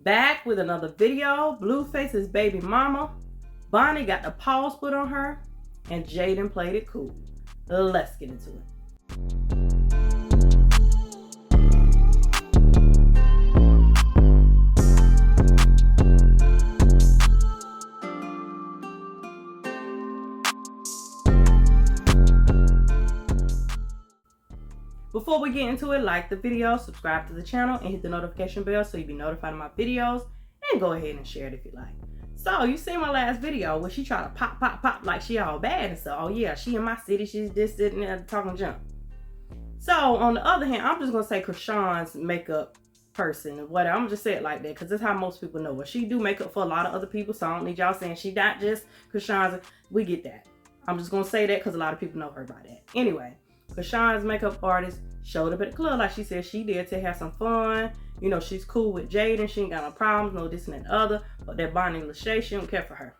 Back with another video. Blueface's baby mama, Bonnie, got the paws put on her, and Jaidyn played it cool. Let's get into it. Before we get into it, like the video, subscribe to the channel, and hit the notification bell so you'll be notified of my videos, and go ahead and share it if you like. So, you seen my last video where she tried to pop like she all bad and stuff. Oh yeah, she in my city, she's just sitting there talking junk. So, on the other hand, I'm just going to say Chrisean's makeup person or whatever. I'm just say it like that because that's how most people know her. She do makeup for a lot of other people, so I don't need y'all saying she not just Chrisean's. We get that. I'm just going to say that because a lot of people know her by that. Anyway, Chrisean's makeup artist showed up at the club like she said she did to have some fun. You know, she's cool with Jaidyn. She ain't got no problems, no this and that other. But that Bonnie Lachey, she don't care for her.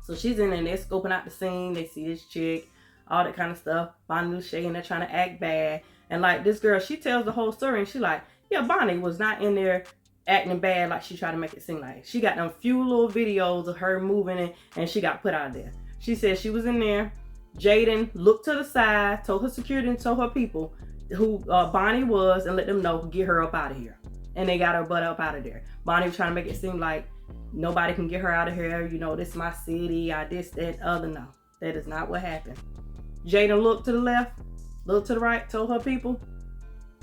So she's in there and they're scoping out the scene. They see this chick, all that kind of stuff. Bonnie Lachey, and they're trying to act bad. And like this girl, she tells the whole story and she like, yeah, Bonnie was not in there acting bad like she tried to make it seem like. She got them few little videos of her moving and she got put out of there. She said she was in there. Jaidyn looked to the side, told her security and told her people who Bonnie was and let them know, get her up out of here. And they got her butt up out of there. Bonnie was trying to make it seem like nobody can get her out of here. You know, this is my city. I this, that, other. No, that is not what happened. Jaidyn looked to the left, looked to the right, told her people,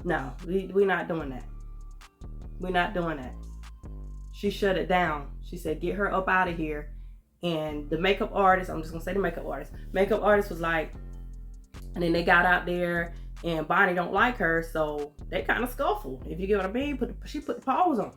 no, we're not doing that. We're not doing that. She shut it down. She said, get her up out of here. And the makeup artist, I'm just going to say the makeup artist was like, and then they got out there and Bonnie don't like her, so they kind of scuffle. If you get what I mean, she put the paws on.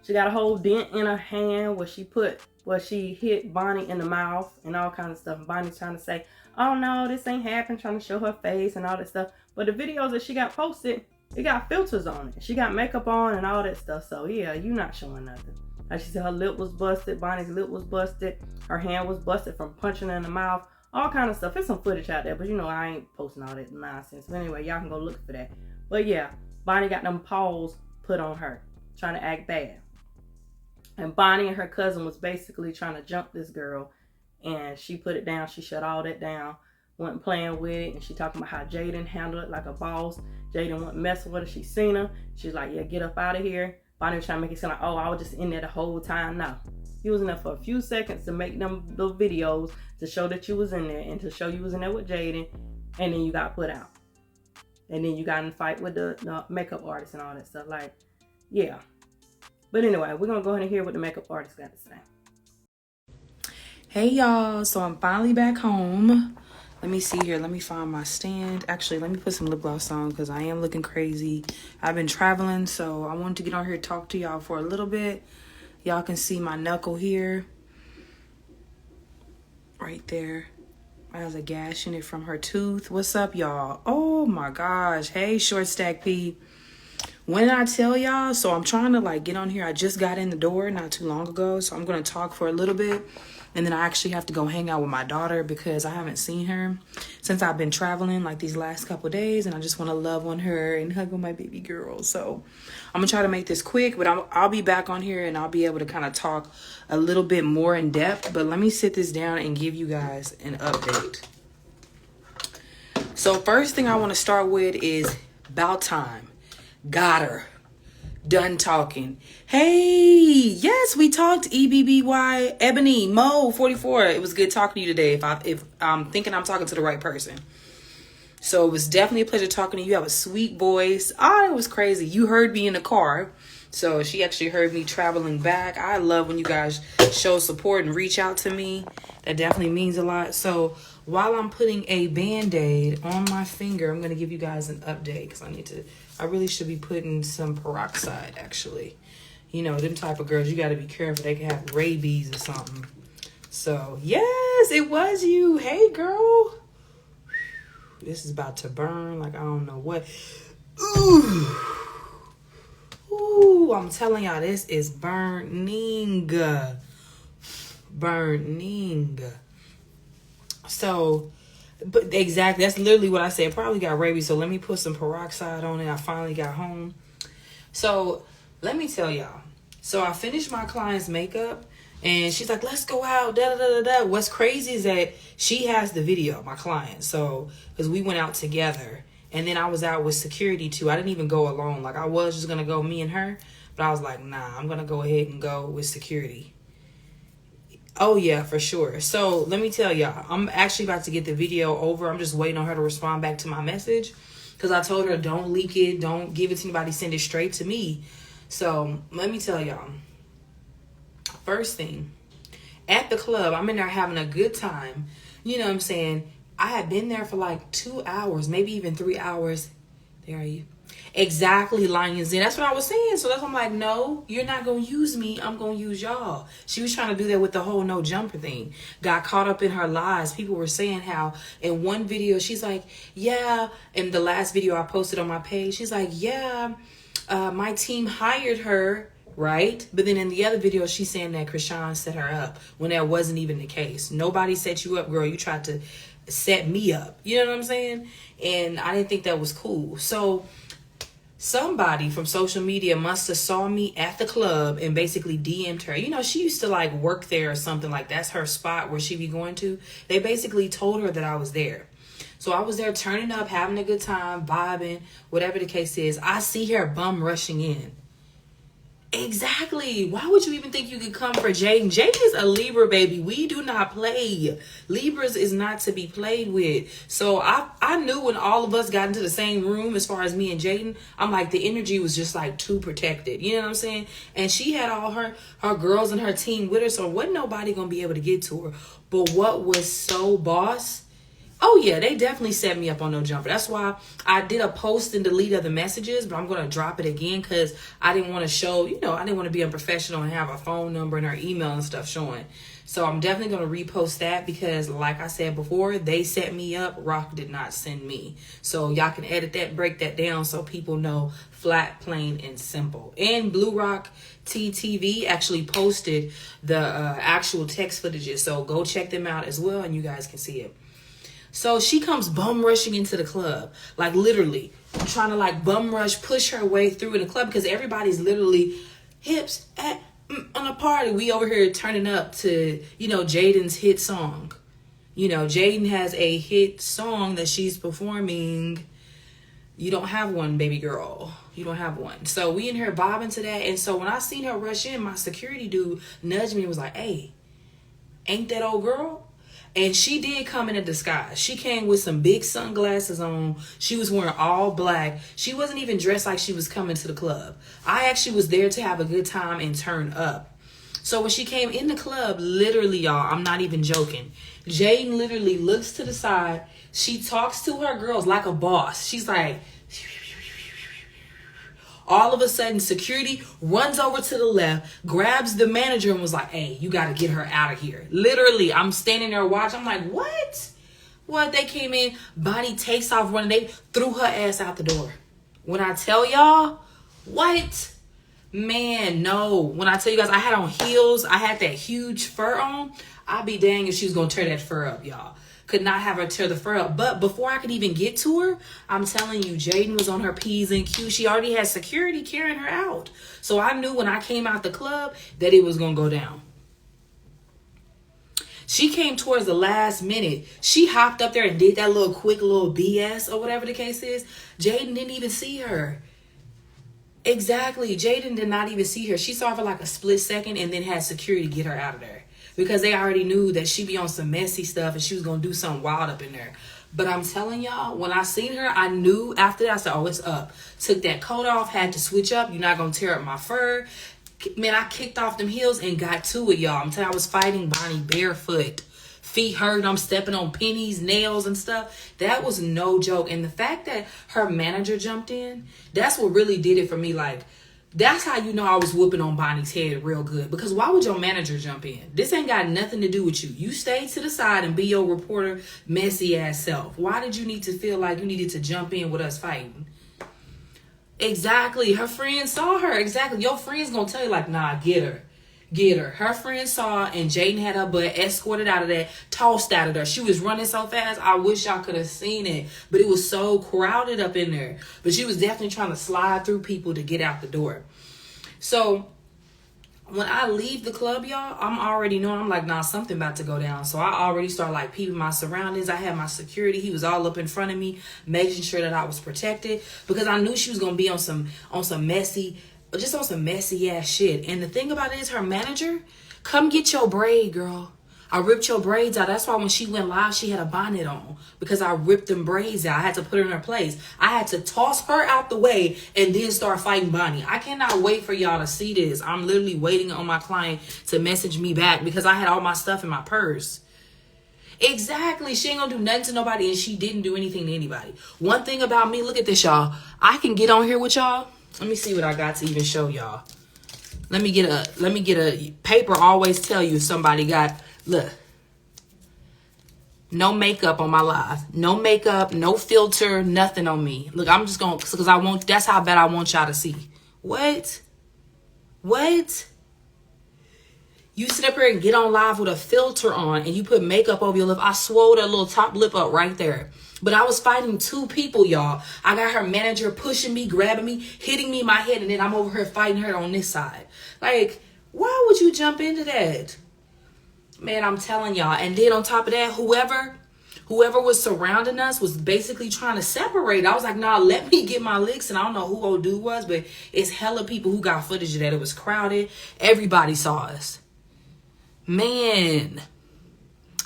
She got a whole dent in her hand where she hit Bonnie in the mouth and all kinds of stuff. And Bonnie's trying to say, oh no, this ain't happened, trying to show her face and all that stuff. But the videos that she got posted, it got filters on it. She got makeup on and all that stuff. So yeah, you not showing nothing. Like she said, her lip was busted. Bonnie's lip was busted. Her hand was busted from punching her in the mouth. All kind of stuff. There's some footage out there, but you know I ain't posting all that nonsense. But anyway, y'all can go look for that. But yeah, Bonnie got them paws put on her, trying to act bad. And Bonnie and her cousin was basically trying to jump this girl, and she put it down. She shut all that down, wasn't playing with it, and she talking about how Jaidyn handled it like a boss. Jaidyn wasn't messing with her. She seen her. She's like, yeah, get up out of here. Bonnie was trying to make it sound like, oh, I was just in there the whole time. No. You was in there for a few seconds to make them little videos to show that you was in there and to show you was in there with Jaidyn, and then you got put out. And then you got in a fight with the makeup artist and all that stuff. Like, yeah. But anyway, we're going to go ahead and hear what the makeup artist got to say. Hey, y'all. So I'm finally back home. Let me see here. Let me find my stand. Actually, let me put some lip gloss on because I am looking crazy. I've been traveling, so I wanted to get on here and talk to y'all for a little bit. Y'all can see my knuckle here. Right there. Has a gash in it from her tooth. What's up, y'all? Oh, my gosh. Hey, Short Stack P. When did I tell y'all? So I'm trying to, like, get on here. I just got in the door not too long ago, so I'm going to talk for a little bit. And then I actually have to go hang out with my daughter because I haven't seen her since I've been traveling like these last couple days. And I just want to love on her and hug on my baby girl. So I'm going to try to make this quick, but I'll be back on here and I'll be able to kind of talk a little bit more in depth. But let me sit this down and give you guys an update. So first thing I want to start with is about time. Got her. Done talking. Hey, yes, we talked. EBBY Ebony Mo 44. It was good talking to you today. If I'm thinking I'm talking to the right person. So it was definitely a pleasure talking to you. You have a sweet voice. Oh, it was crazy. You heard me in the car. So she actually heard me traveling back. I love when you guys show support and reach out to me. That definitely means a lot. So while I'm putting a Band-Aid on my finger, I'm going to give you guys an update because I really should be putting some peroxide, actually. You know, them type of girls, you got to be careful. They can have rabies or something. So, yes, it was you. Hey, girl. This is about to burn like I don't know what. Ooh. Ooh, I'm telling y'all, this is burning. Burning. So, but exactly, that's literally what I said. Probably got rabies, so let me put some peroxide on it. I finally got home. So, let me tell y'all. So I finished my client's makeup, and she's like, let's go out, da da da da da. What's crazy is that she has the video, my client. So, because we went out together, and then I was out with security too. I didn't even go alone. Like, I was just going to go, me and her. But I was like, nah, I'm going to go ahead and go with security. Oh, yeah, for sure. So, let me tell y'all, I'm actually about to get the video over. I'm just waiting on her to respond back to my message. Because I told her, don't leak it. Don't give it to anybody. Send it straight to me. So, let me tell y'all. First thing, at the club, I'm in there having a good time. You know what I'm saying? I had been there for like 2 hours, maybe even 3 hours. There are you. Exactly, Lions Den. That's what I was saying. So that's why I'm like, no, you're not going to use me. I'm going to use y'all. She was trying to do that with the whole no jumper thing. Got caught up in her lies. People were saying how in one video, she's like, yeah. In the last video I posted on my page, she's like, yeah, my team hired her. Right? But then in the other video, she's saying that Krishan set her up when that wasn't even the case. Nobody set you up, girl. You tried to set me up. You know what I'm saying? And I didn't think that was cool. So somebody from social media must have saw me at the club and basically DM'd her. You know, she used to like work there or something, like that's her spot where she be going to. They basically told her that I was there. So I was there turning up, having a good time, vibing, whatever the case is. I see her bum rushing in. Exactly. Why would you even think you could come for Jaidyn? Jaidyn is a Libra, baby. We do not play. Libras is not to be played with. So I knew when all of us got into the same room, as far as me and Jaidyn, I'm like, the energy was just like too protected. You know what I'm saying? And she had all her girls and her team with her, so wasn't nobody gonna be able to get to her. But what was so boss? Oh, yeah, they definitely set me up on no jumper. That's why I did a post and delete of the messages, but I'm going to drop it again because I didn't want to show, you know, I didn't want to be unprofessional and have a phone number and her email and stuff showing. So I'm definitely going to repost that because, like I said before, they set me up. Rock did not send me. So y'all can edit that, break that down so people know flat, plain, and simple. And Blue Rock TTV actually posted the actual text footages. So go check them out as well and you guys can see it. So she comes bum rushing into the club, like literally trying to like bum rush, push her way through in the club because everybody's literally hips at on a party. We over here turning up to, you know, Jaidyn's hit song. You know, Jaidyn has a hit song that she's performing. You don't have one, baby girl. You don't have one. So we in here bobbing to that. And so when I seen her rush in, my security dude nudged me and was like, hey, ain't that old girl? And she did come in a disguise. She came with some big sunglasses on. She was wearing all black. She wasn't even dressed like she was coming to the club. I actually was there to have a good time and turn up. So when she came in the club, literally, y'all, I'm not even joking. Jaidyn literally looks to the side. She talks to her girls like a boss. She's like, all of a sudden, security runs over to the left, grabs the manager and was like, hey, you got to get her out of here. Literally, I'm standing there watching. I'm like, what? What? They came in, body takes off running. They threw her ass out the door. When I tell y'all, what? Man, no. When I tell you guys, I had on heels. I had that huge fur on. I'd be dang if she was going to tear that fur up, y'all. Could not have her tear the fur up. But before I could even get to her, I'm telling you, Jaidyn was on her P's and Q's. She already had security carrying her out. So I knew when I came out the club that it was going to go down. She came towards the last minute. She hopped up there and did that little quick little BS or whatever the case is. Jaidyn didn't even see her. Exactly. Jaidyn did not even see her. She saw her for like a split second and then had security get her out of there. Because they already knew that she be on some messy stuff and she was going to do something wild up in there. But I'm telling y'all, when I seen her, I knew after that, I said, oh, it's up. Took that coat off, had to switch up. You're not going to tear up my fur. Man, I kicked off them heels and got to it, y'all. I'm telling you, I was fighting Bonnie barefoot. Feet hurt, I'm stepping on pennies, nails and stuff. That was no joke. And the fact that her manager jumped in, that's what really did it for me. Like, that's how you know I was whooping on Bonnie's head real good. Because why would your manager jump in? This ain't got nothing to do with you. You stay to the side and be your reporter messy ass self. Why did you need to feel like you needed to jump in with us fighting? Exactly. Her friends saw her. Exactly. Your friends gonna tell you like, nah, get her. Get her. Her friend saw and Jaidyn had her butt escorted out of that, tossed out of there. She was running so fast. I wish y'all could have seen it. But it was so crowded up in there. But she was definitely trying to slide through people to get out the door. So when I leave the club, y'all, I'm already knowing, I'm like, nah, something about to go down. So I already start like peeping my surroundings. I had my security. He was all up in front of me, making sure that I was protected, because I knew she was going to be on some messy ass shit. And the thing about it is, her manager, come get your braid, girl. I ripped your braids out. That's why when she went live, she had a bonnet on, because I ripped them braids out. I had to put her in her place. I had to toss her out the way and then start fighting Bonnie. I cannot wait for y'all to see this. I'm literally waiting on my client to message me back, because I had all my stuff in my purse. Exactly. She ain't gonna do nothing to nobody, and she didn't do anything to anybody. One thing about me, look at this, y'all. I can get on here with y'all. Let me see what I got to even show y'all. Let me get a paper. Always tell you if somebody got, look, no makeup on my live. No makeup, no filter, nothing on me. Look, I'm just going, because I want, that's how bad I want y'all to see. What? You sit up here and get on live with a filter on, and you put makeup over your lip. I swole that little top lip up right there. But I was fighting two people, y'all. I got her manager pushing me, grabbing me, hitting me in my head, and then I'm over here fighting her on this side. Like, why would you jump into that? Man, I'm telling y'all. And then on top of that, whoever was surrounding us was basically trying to separate. I was like, nah, let me get my licks. And I don't know who old dude was, but it's hella people who got footage of that. It was crowded. Everybody saw us. Man.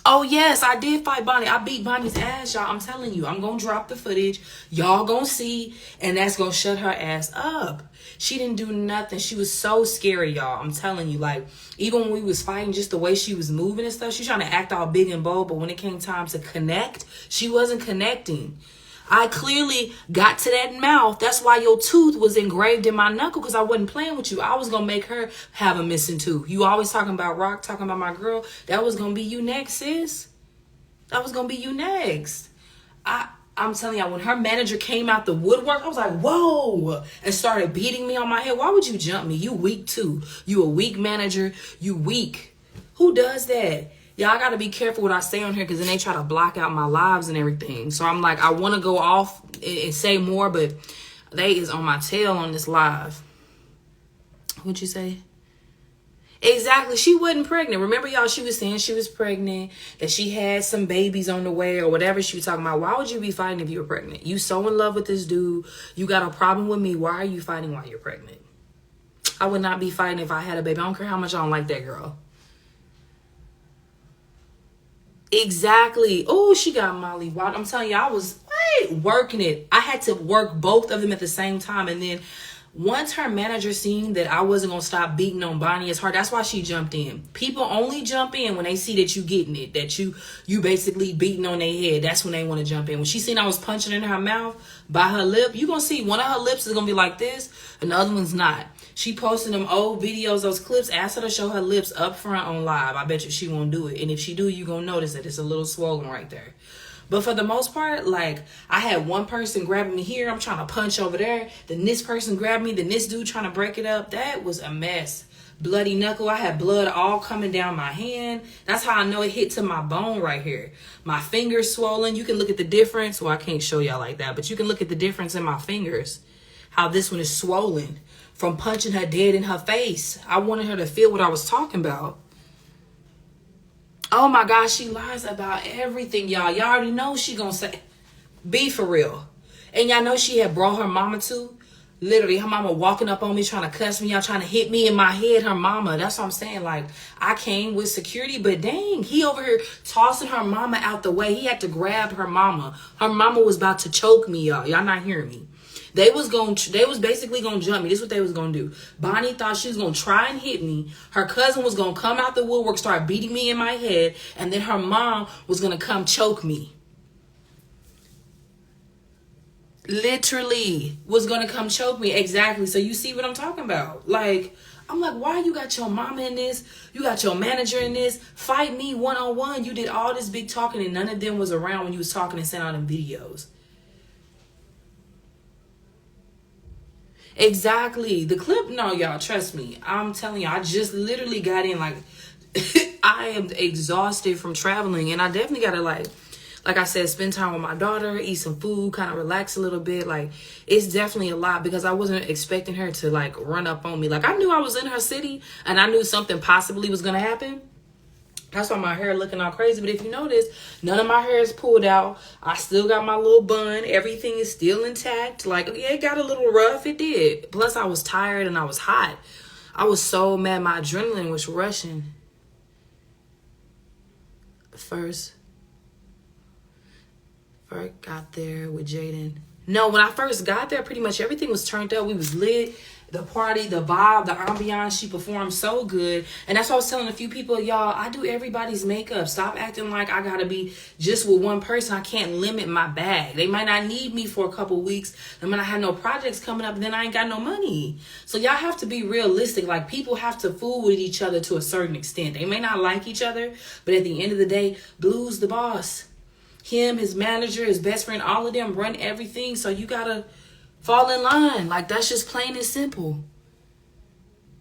Oh, yes, I did fight Bonnie. I beat Bonnie's ass, y'all. I'm telling you. I'm going to drop the footage. Y'all going to see. And that's going to shut her ass up. She didn't do nothing. She was so scary, y'all. I'm telling you. Like, even when we was fighting, just the way she was moving and stuff, she was trying to act all big and bold. But when it came time to connect, she wasn't connecting. I clearly got to that mouth. That's why your tooth was engraved in my knuckle, because I wasn't playing with you. I was going to make her have a missing tooth. You always talking about Rock, talking about my girl. That was going to be you next, sis. That was going to be you next. I'm telling y'all, when her manager came out the woodwork, I was like, whoa, and started beating me on my head. Why would you jump me? You weak too. You a weak manager. You weak. Who does that? Y'all got to be careful what I say on here, because then they try to block out my lives and everything. So I'm like, I want to go off and say more, but they is on my tail on this live. What'd you say? Exactly. She wasn't pregnant. Remember, y'all, she was saying she was pregnant, that she had some babies on the way or whatever she was talking about. Why would you be fighting if you were pregnant? You so in love with this dude. You got a problem with me. Why are you fighting while you're pregnant? I would not be fighting if I had a baby. I don't care how much I don't like that girl. Exactly. Oh, she got Molly Wild. I'm telling you, I was working it. I had to work both of them at the same time. And then once her manager seen that I wasn't going to stop beating on Bonnie as hard, that's why she jumped in. People only jump in when they see that you getting it, that you basically beating on their head. That's when they want to jump in. When she seen I was punching in her mouth by her lip, you going to see one of her lips is going to be like this and the other one's not. She posted them old videos, those clips. Ask her to show her lips up front on live. I bet you she won't do it. And if she do, you going to notice that it's a little swollen right there. But for the most part, like, I had one person grabbing me here. I'm trying to punch over there. Then this person grabbed me. Then this dude trying to break it up. That was a mess. Bloody knuckle. I had blood all coming down my hand. That's how I know it hit to my bone right here. My fingers swollen. You can look at the difference. Well, I can't show y'all like that. But you can look at the difference in my fingers. How this one is swollen from punching her dead in her face. I wanted her to feel what I was talking about. Oh my gosh, she lies about everything, y'all. Y'all already know she gonna say, be for real. And y'all know she had brought her mama too. Literally, her mama walking up on me, trying to cuss me out, trying to hit me in my head, her mama. That's what I'm saying. Like, I came with security, but dang, he over here tossing her mama out the way. He had to grab her mama. Her mama was about to choke me, y'all. Y'all not hearing me. They was basically gonna jump me. This is what they was gonna do. Bonnie thought she was gonna try and hit me. Her cousin was gonna come out the woodwork, start beating me in my head, and then her mom was gonna come choke me. Literally was gonna come choke me. Exactly. So you see what I'm talking about? Like, I'm like, why you got your mama in this? You got your manager in this? Fight me one-on-one. You did all this big talking and none of them was around when you was talking and sent out them videos. Exactly. The clip, no, y'all, trust me. I'm telling you, I just literally got in, like, I am exhausted from traveling. And I definitely got to, like, like I said, spend time with my daughter, eat some food, kind of relax a little bit. Like, it's definitely a lot because I wasn't expecting her to like run up on me. Like, I knew I was in her city and I knew something possibly was going to happen. That's why my hair looking all crazy. But if you notice, none of my hair is pulled out. I still got my little bun. Everything is still intact. Like, yeah, it got a little rough. It did. Plus, I was tired and I was hot. I was so mad. My adrenaline was rushing. First got there with Jaidyn. No, when I first got there, pretty much everything was turned up. We was lit. The party, the vibe, the ambiance, she performed so good. And that's why I was telling a few people, y'all, I do everybody's makeup. Stop acting like I gotta be just with one person. I can't limit my bag. They might not need me for a couple weeks. And when I have no projects coming up, then I ain't got no money. So y'all have to be realistic. Like, people have to fool with each other to a certain extent. They may not like each other, but at the end of the day, Blue's the boss. Him, his manager, his best friend, all of them run everything. So you gotta fall in line. Like, that's just plain and simple.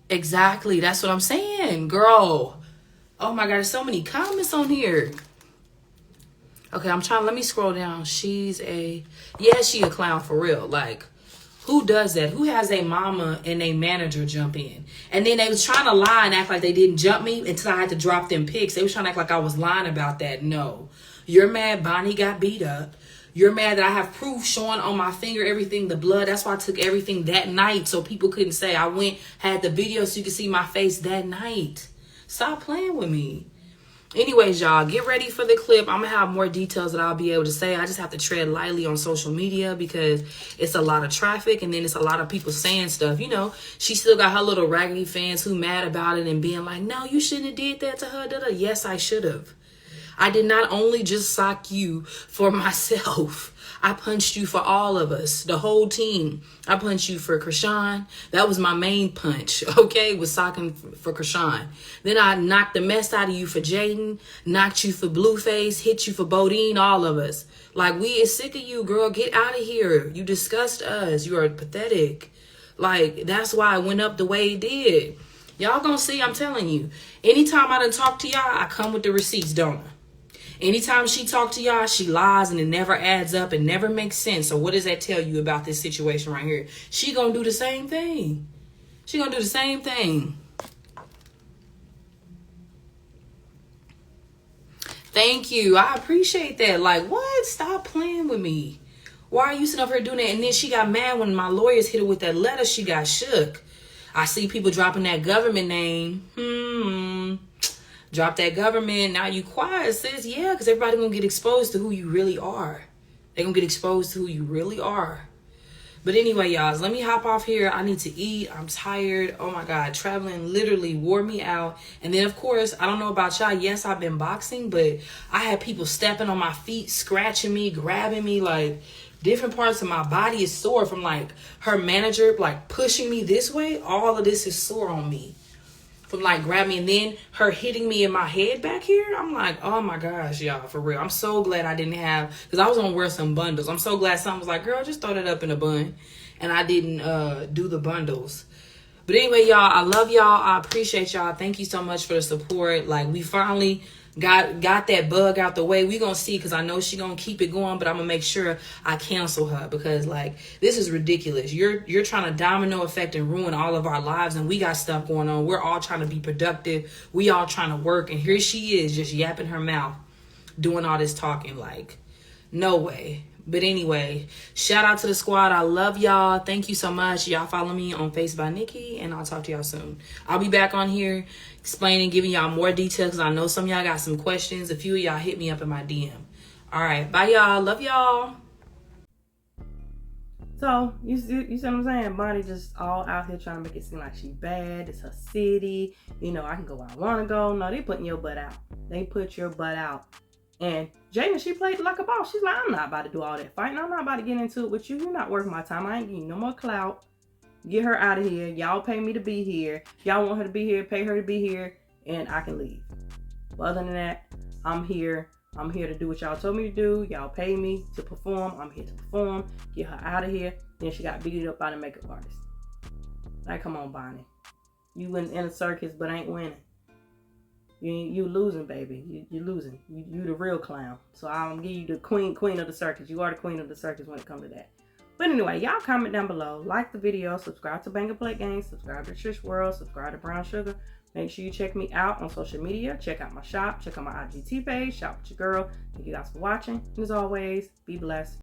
Exactly. That's what I'm saying, girl. Oh my God, there's so many comments on here. Okay, let me scroll down. She a clown for real. Like, who does that? Who has a mama and a manager jump in? And then they was trying to lie and act like they didn't jump me until I had to drop them pics. They was trying to act like I was lying about that. No. You're mad Bonnie got beat up. You're mad that I have proof showing on my finger, everything, the blood. That's why I took everything that night so people couldn't say I had the video so you could see my face that night. Stop playing with me. Anyways, y'all, get ready for the clip. I'm going to have more details that I'll be able to say. I just have to tread lightly on social media because it's a lot of traffic and then it's a lot of people saying stuff. You know, she still got her little raggedy fans who mad about it and being like, no, you shouldn't have did that to her. Da-da. Yes, I should have. I did not only just sock you for myself. I punched you for all of us, the whole team. I punched you for Krishan. That was my main punch, okay, was socking for Krishan. Then I knocked the mess out of you for Jaidyn, knocked you for Blueface, hit you for Bodine, all of us. Like, we is sick of you, girl. Get out of here. You disgust us. You are pathetic. Like, that's why it went up the way it did. Y'all gonna see, I'm telling you. Anytime I done talk to y'all, I come with the receipts, don't I? Anytime she talk to y'all, she lies and it never adds up. It never makes sense. So what does that tell you about this situation right here? She gonna do the same thing. She gonna do the same thing. Thank you. I appreciate that. Like, what? Stop playing with me. Why are you sitting up here doing that? And then she got mad when my lawyers hit her with that letter. She got shook. I see people dropping that government name. Drop that government. Now you quiet, sis. Yeah, because everybody gonna get exposed to who you really are. They gonna get exposed to who you really are. But anyway, y'all, let me hop off here. I need to eat. I'm tired. Oh my God, traveling literally wore me out. And then of course, I don't know about y'all. Yes, I've been boxing, but I had people stepping on my feet, scratching me, grabbing me. Like, different parts of my body is sore from like her manager like pushing me this way. All of this is sore on me. From like grabbing me and then her hitting me in my head back here. I'm like, oh my gosh, y'all, for real. I'm so glad I didn't have, because I was gonna wear some bundles. I'm so glad someone was like, girl, just throw that up in a bun. And I didn't do the bundles. But anyway, y'all, I love y'all. I appreciate y'all. Thank you so much for the support. Like, we finally got that bug out the way. We gonna see, because I know she gonna keep it going, but I'm gonna make sure I cancel her, because like, this is ridiculous. You're trying to domino effect and ruin all of our lives, and we got stuff going on. We're all trying to be productive. We all trying to work, and here she is just yapping her mouth, doing all this talking. Like, no way. But anyway, shout out to the squad. I love y'all. Thank you so much. Y'all follow me on Face by Nikki, and I'll talk to y'all soon. I'll be back on here explaining, giving y'all more details, because I know some of y'all got some questions. A few of y'all hit me up in my DM. All right. Bye, y'all. Love y'all. So, you see what I'm saying? Bonnie just all out here trying to make it seem like she bad. It's her city. You know, I can go where I want to go. No, they putting your butt out. They put your butt out. And Jaidyn, she played like a boss. She's like, I'm not about to do all that fighting. I'm not about to get into it with you. You're not worth my time. I ain't giving you no more clout. Get her out of here. Y'all pay me to be here. Y'all want her to be here, pay her to be here, and I can leave. But other than that, I'm here. I'm here to do what y'all told me to do. Y'all pay me to perform. I'm here to perform. Get her out of here. Then she got beat up by the makeup artist. Like, come on, Bonnie. You in a circus, but ain't winning. You losing, baby. You losing. You the real clown. So I'm gonna give you the queen of the circus. You are the queen of the circus when it comes to that. But anyway, y'all comment down below, like the video, subscribe to Banger Plate Gang, subscribe to Trish World, subscribe to Brown Sugar. Make sure you check me out on social media. Check out my shop. Check out my IGT page. Shop with your girl. Thank you guys for watching. And as always, be blessed.